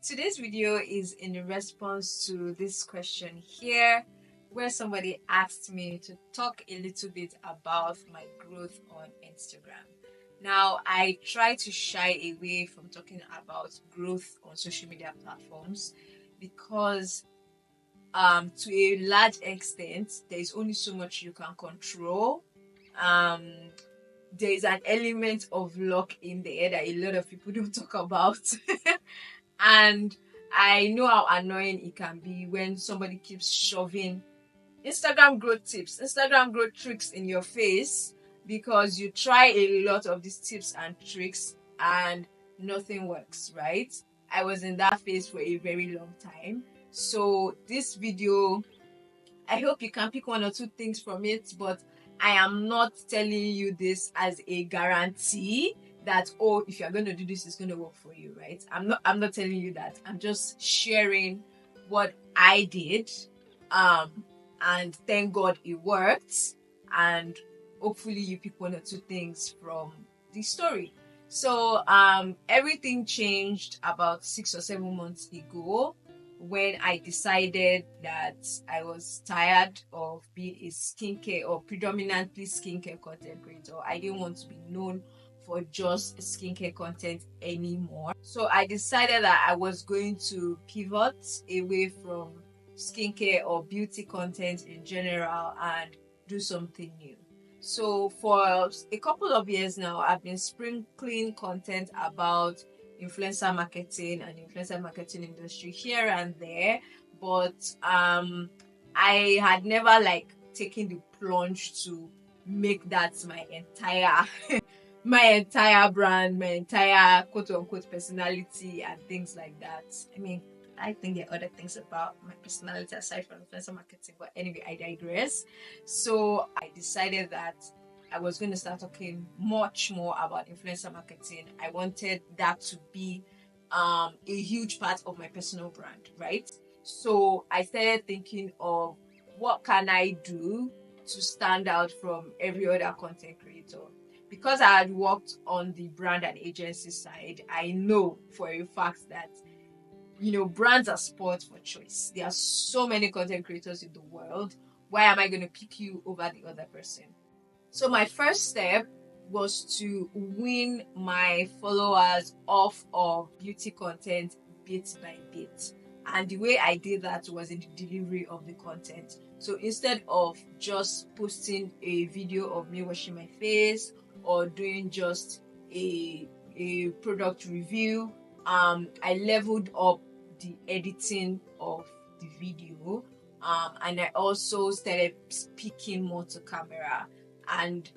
Today's video is in response to this question here, where somebody asked me to talk a little bit about my growth on Instagram. Now, I try to shy away from talking about growth on social media platforms because to a large extent there is only so much you can control. There is an element of luck in there that a lot of people don't talk about. And I know how annoying it can be when somebody keeps shoving Instagram growth tips, Instagram growth tricks in your face because you try a lot of these tips and tricks and nothing works, right? I was in that phase for a very long time. So this video, I hope you can pick one or two things from it, but I am not telling you this as a guarantee that, oh, if you're going to do this, it's going to work for you, right? I'm not telling you that. I'm just sharing what I did. And thank God it worked. And hopefully you pick one or two things from the story. So everything changed about 6 or 7 months ago when I decided that I was tired of being a skincare or predominantly skincare content creator. I didn't want to be known for just skincare content anymore. So I decided that I was going to pivot away from skincare or beauty content in general and do something new. So for a couple of years now, I've been sprinkling content about influencer marketing and influencer marketing industry here and there, but I had never taken the plunge to make that my entire brand, my entire quote unquote personality and things like that. I mean, I think there are other things about my personality aside from influencer marketing, but anyway, I digress. So I decided that I was going to start talking much more about influencer marketing. I wanted that to be a huge part of my personal brand, right? So I started thinking of what can I do to stand out from every other content creator. Because I had worked on the brand and agency side, I know for a fact that brands are spoiled for choice. There are so many content creators in the world. Why am I going to pick you over the other person? So my first step was to win my followers off of beauty content bit by bit. And the way I did that was in the delivery of the content. So instead of just posting a video of me washing my face or doing just a product review, I leveled up the editing of the video, and I also started speaking more to camera and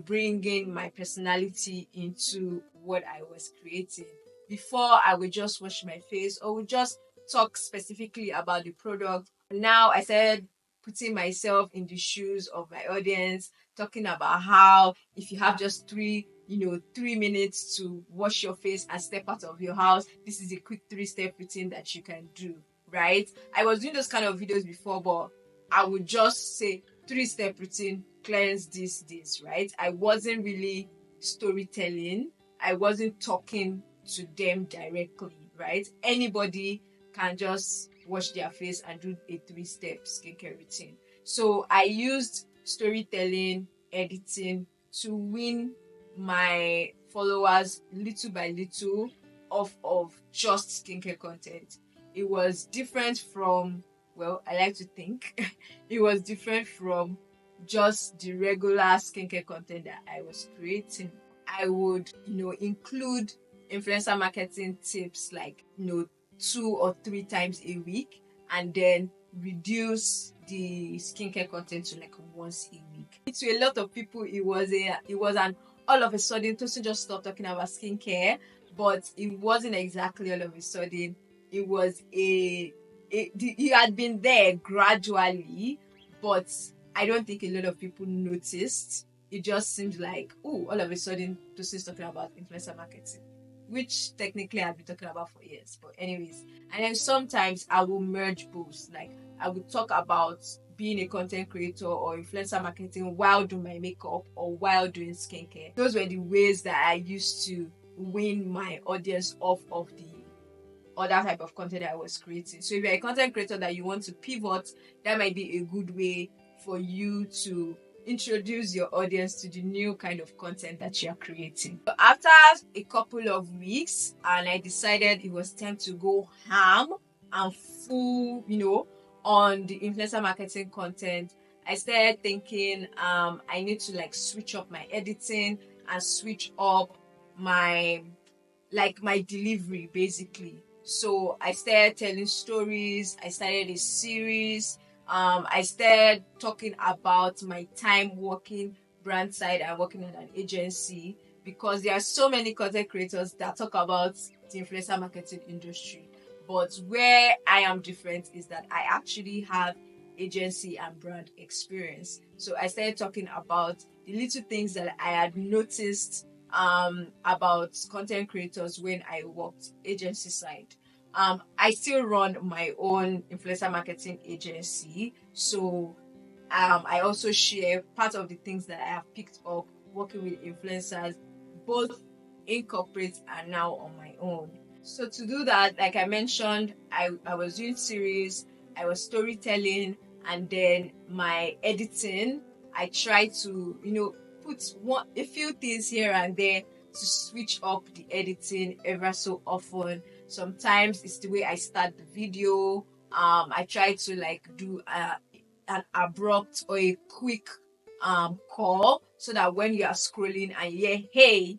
bringing my personality into what I was creating. Before, I would just wash my face or would just talk specifically about the product. Now I started putting myself in the shoes of my audience, talking about how if you have just 3 minutes to wash your face and step out of your house, this is a quick 3-step routine that you can do, right? I was doing those kind of videos before, but I would just say 3-step routine, cleanse this, right? I wasn't really storytelling. I wasn't talking to them directly, right? Anybody can just wash their face and do a 3-step skincare routine. So I used storytelling, editing to win my followers little by little off of just skincare content. It was different from, well, I like to think it was different from just the regular skincare content that I was creating. I would, include influencer marketing tips 2 or 3 times a week, and then reduce the skincare content to once a week. To a lot of people, it was an all of a sudden Tosin just stopped talking about skincare, but it wasn't exactly all of a sudden. It was he had been there gradually, but I don't think a lot of people noticed. It just seemed like, oh, all of a sudden Tosin's talking about influencer marketing, which technically I've been talking about for years. But anyways, and then sometimes I will merge both. I would talk about being a content creator or influencer marketing while doing my makeup or while doing skincare. Those were the ways that I used to win my audience off of the other type of content that I was creating. So if you're a content creator that you want to pivot, that might be a good way for you to introduce your audience to the new kind of content that you're creating. So after a couple of weeks, and I decided it was time to go ham and full, on the influencer marketing content. I started thinking I need to like switch up my editing and switch up my delivery basically. So I started telling stories, I started a series, I started talking about my time working brand side and working at an agency, because there are so many content creators that talk about the influencer marketing industry. But where I am different is that I actually have agency and brand experience. So I started talking about the little things that I had noticed about content creators when I worked agency side. I still run my own influencer marketing agency, so I also share part of the things that I have picked up working with influencers, both in corporate and now on my own. So to do that, like I mentioned, I was doing series, I was storytelling, and then my editing. I try to, put a few things here and there to switch up the editing ever so often. Sometimes it's the way I start the video. I try to like do an abrupt or a quick call, so that when you are scrolling and you hear hey,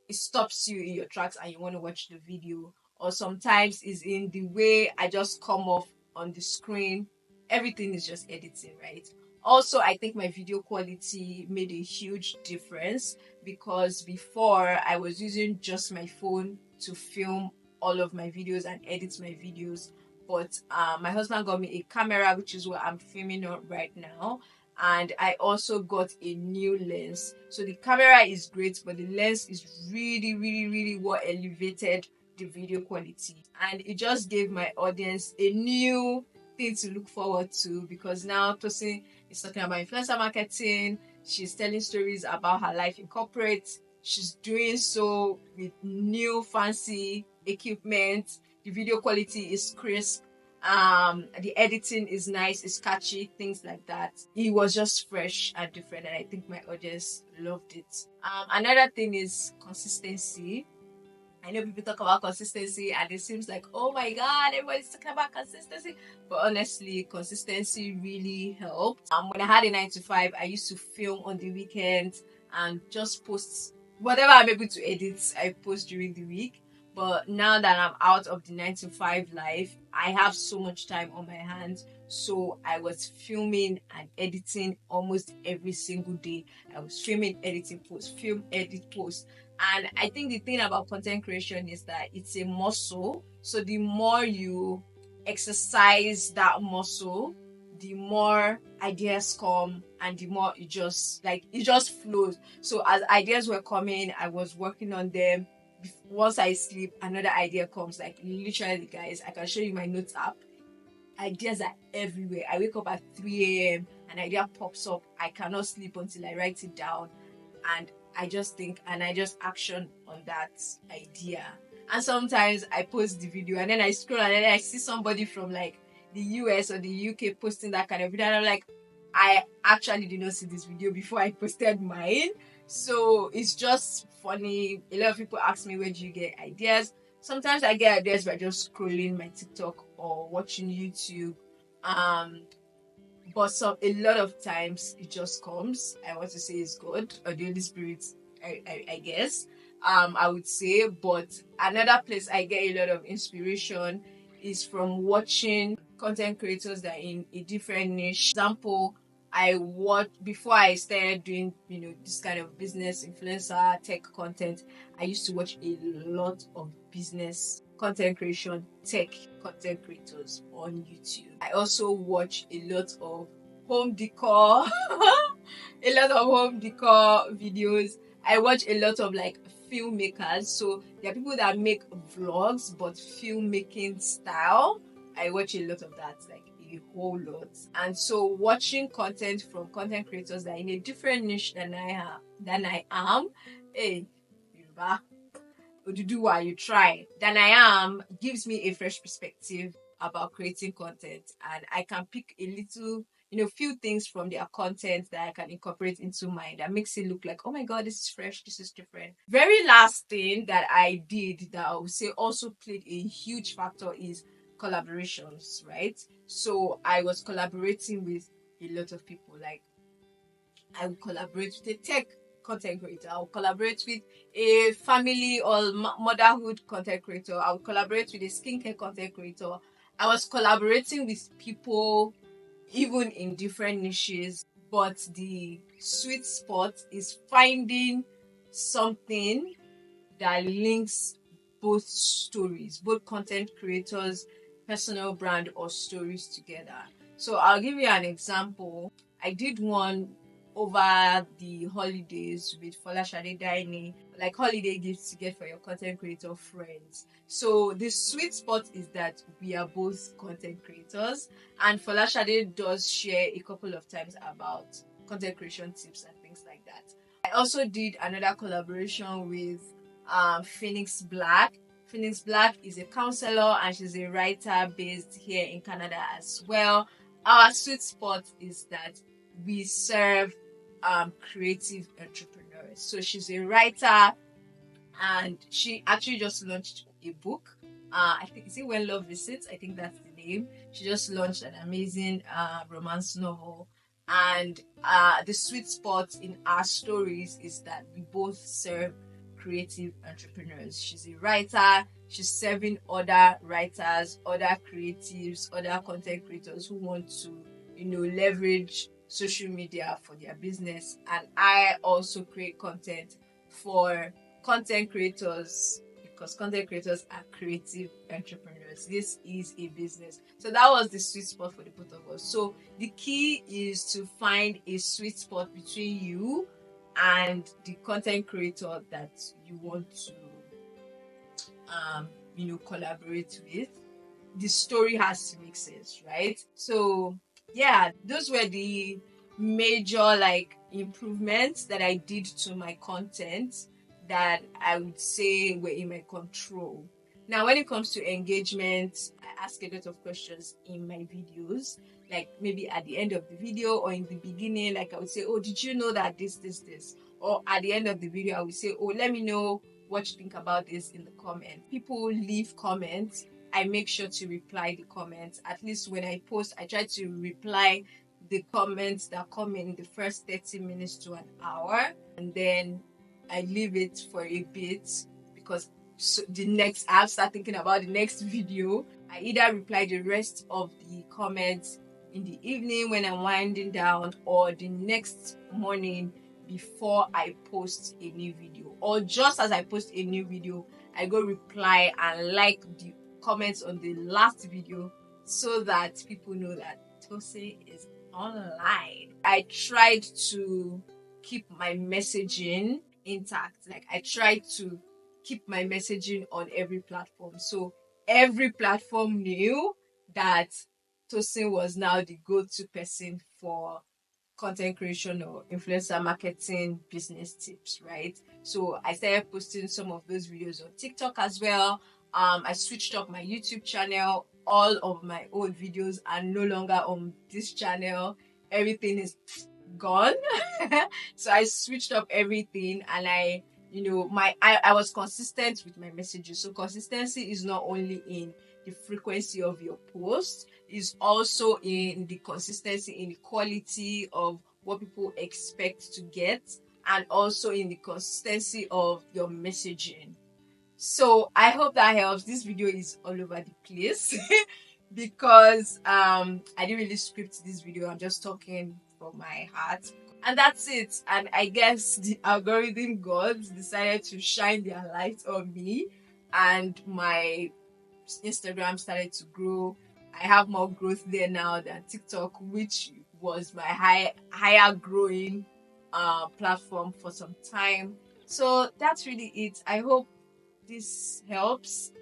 it stops you in your tracks and you want to watch the video. Or sometimes it's in the way I just come off on the screen. Everything is just editing, right? Also, I think my video quality made a huge difference, because before I was using just my phone to film all of my videos and edit my videos. But my husband got me a camera, which is what I'm filming on right now. And I also got a new lens. So the camera is great, but the lens is really, really, really what elevated the video quality. And it just gave my audience a new thing to look forward to, because now Tosin is talking about influencer marketing. She's telling stories about her life in corporate. She's doing so with new fancy equipment. The video quality is crisp. The editing is nice, it's catchy, things like that. It was just fresh and different, and I think my audience loved it. Another thing is consistency. I know people talk about consistency and it seems like, oh my god, everybody's talking about consistency. But honestly, consistency really helped. When I had a 9 to 5, I used to film on the weekends and just post whatever I'm able to edit, I post during the week. But now that I'm out of the 9 to 5 life, I have so much time on my hands. So I was filming and editing almost every single day. I was filming, editing, post, film, edit, post. And I think the thing about content creation is that it's a muscle. So the more you exercise that muscle, the more ideas come, and the more it just flows. So as ideas were coming, I was working on them. Once I sleep, another idea comes. Like literally, guys, I can show you my notes app. Ideas are everywhere. I wake up at 3 a.m. An idea pops up. I cannot sleep until I write it down, and I just think and I just action on that idea. And sometimes I post the video and then I scroll and then I see somebody from like the US or the UK posting that kind of video, and I'm like, I actually did not see this video before I posted mine. So it's just funny. A lot of people ask me, where do you get ideas? Sometimes I get ideas by just scrolling my TikTok or watching YouTube. But a lot of times it just comes. I want to say it's God or the Holy Spirit, I guess. I would say. But another place I get a lot of inspiration is from watching content creators that are in a different niche. For example, I watched before I started doing, this kind of business influencer tech content. I used to watch a lot of business content creation tech content creators on YouTube. I also watch a lot of home decor, a lot of home decor videos. I watch a lot of like filmmakers. So there are people that make vlogs but filmmaking style. I watch a lot of that, like a whole lot. And so watching content from content creators that are in a different niche than I am, hey, Yoruba, Oduduwa, you try, than I am, gives me a fresh perspective about creating content, and I can pick a little, few things from their content that I can incorporate into mine that makes it look like, oh my god, this is fresh, this is different. Very last thing that I did that I would say also played a huge factor is collaborations, right? So I was collaborating with a lot of people. Like, I will collaborate with a tech content creator. I will collaborate with a family or motherhood content creator. I will collaborate with a skincare content creator. I was collaborating with people even in different niches, but the sweet spot is finding something that links both stories, both content creators, personal brand, or stories together. So I'll give you an example. I did one over the holidays with Folashade Daini, like holiday gifts to get for your content creator friends. So the sweet spot is that we are both content creators, and Folashade does share a couple of times about content creation tips and things like that. I also did another collaboration with Phoenix Black. Phoenix Black is a counselor and she's a writer based here in Canada as well. Our sweet spot is that we serve creative entrepreneurs. So she's a writer and she actually just launched a book. I think, is it When Love Visits? I think that's the name. She just launched an amazing romance novel. And the sweet spot in our stories is that we both serve creative entrepreneurs. She's a writer, she's serving other writers, other creatives, other content creators who want to, leverage social media for their business. And I also create content for content creators, because content creators are creative entrepreneurs. This is a business. So that was the sweet spot for the both of us. So the key is to find a sweet spot between you and the content creator that you want to collaborate with. The story has to make sense, right? So yeah, those were the major improvements that I did to my content that I would say were in my control. Now, when it comes to engagement, I ask a lot of questions in my videos, like maybe at the end of the video or in the beginning. Like I would say, oh, did you know that this? Or at the end of the video, I would say, oh, let me know what you think about this in the comments. People leave comments. I make sure to reply the comments. At least when I post, I try to reply the comments that come in the first 30 minutes to an hour, and then I leave it for a bit, because I'll start thinking about the next video. I either reply the rest of the comments in the evening when I'm winding down, or the next morning before I post a new video, or just as I post a new video, I go reply and like the comments on the last video, so that people know that Tosin is online. I tried to keep my messaging intact. Like, I tried to keep my messaging on every platform, so every platform knew that Tosin was now the go-to person for content creation or influencer marketing business tips, right? So I started posting some of those videos on TikTok as well. I switched up my YouTube channel. All of my old videos are no longer on this channel. Everything is gone. So I switched up everything, and I was consistent with my messages. So consistency is not only in the frequency of your posts, is also in the consistency, in the quality of what people expect to get, and also in the consistency of your messaging. So I hope that helps. This video is all over the place because I didn't really script this video. I'm just talking from my heart. And that's it. And I guess the algorithm gods decided to shine their light on me, and my Instagram started to grow. I have more growth there now than TikTok, which was my higher growing platform for some time. So that's really it. I hope this helps.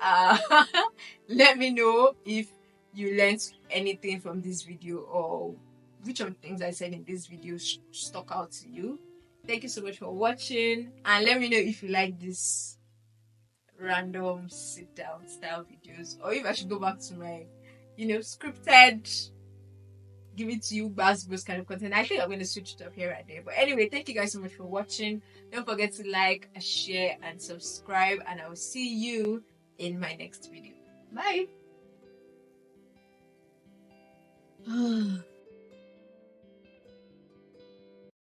Let me know if you learned anything from this video, or which of the things I said in this video stuck out to you. Thank you so much for watching, and let me know if you like this random sit down style videos, or if I should go back to my, scripted, give it to you, buzz kind of content. I think I'm going to switch it up here and there. But anyway, thank you guys so much for watching. Don't forget to like, share, and subscribe. And I will see you in my next video. Bye.